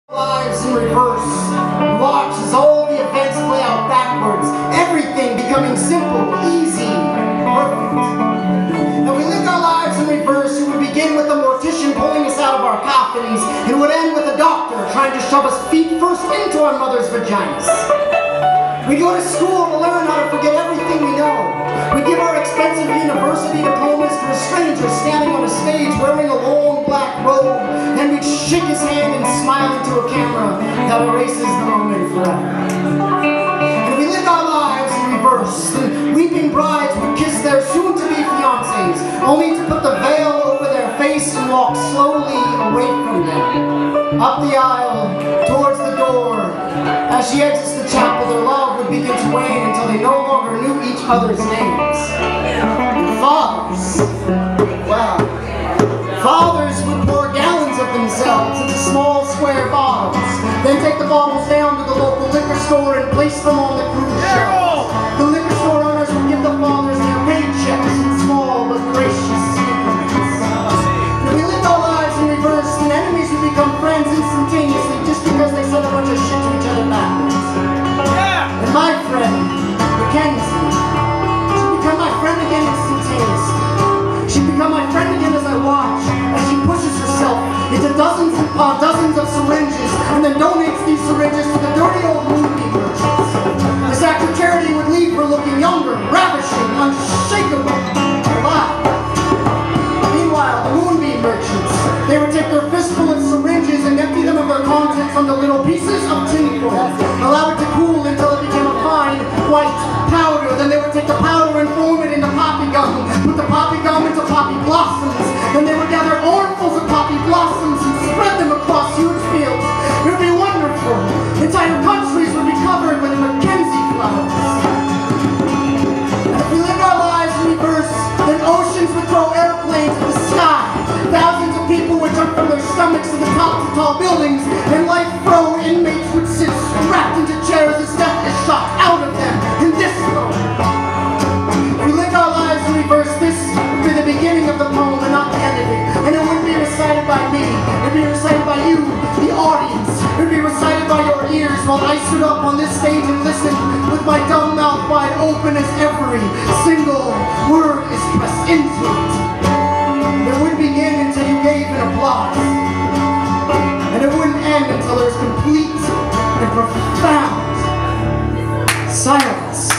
Lives in reverse. Watch as all the events play out backwards. Everything becoming simple, easy, perfect. Now we lived our lives in reverse. It would begin with a mortician pulling us out of our coffins. It would end with a doctor trying to shove us feet first into our mother's vaginas. We go to school to learn how to forget everything we know. We give our expensive university diplomas to a stranger standing on a stage wearing a long black robe. Then we'd shake his hand and smile into a camera that erases the moment forever. And we lived our lives in reverse. The weeping brides would kiss their soon-to-be fiancés, only to put the veil over their face and walk slowly away from them. Up the aisle, towards the door. As she exits the chapel, their love would begin to wane until they no longer knew each other's names. And fathers, well, fathers would pour gallons of themselves into small square bottles, then take the bottles down to the local liquor store and place them on the cruise shelf. The liquor store owners would give the fathers their paychecks in small but gracious increments. And we lived our lives in reverse, and enemies would become friends instantaneously just because they said a bunch of shit to each other backwards. And my friend, Mackenzie, she'd become my friend again instantaneously. She'd become my friend again as I watch, as she pushes herself into dozens upon dozens of syringes and then donates these syringes to the dirty old movie merchants. This act of charity would leave her looking younger, ravishing, unshakable, alive. Meanwhile, the moonbeam merchants, they would take their fistful of syringes and empty them of their contents onto little pieces of tinfoil, allow it to cool until it became a fine white powder. Then they would take the powder and form it into poppy gum, put the poppy gum into poppy blossoms. Then they would gather armfuls of poppy blossoms and spread them across huge fields. It would be wonderful. Entire countries would be covered with Mackenzie flowers. And if we lived our lives in reverse, then oceans would throw airplanes to the sky. Thousands of people would jump from their stomachs to the tops of tall buildings, and life-throw inmates would sit strapped into chairs as death is shot out of them in this moment. If we lived our lives in reverse, this would be the beginning of the poem and not the end of it. And it wouldn't be recited by me, it would be recited by you, the audience. It would be recited by your ears while I stood up on this stage and listened with my dumb mouth wide open as every single word is pressed into it. It wouldn't begin until you gave an applause. And it wouldn't end until there's complete and profound silence.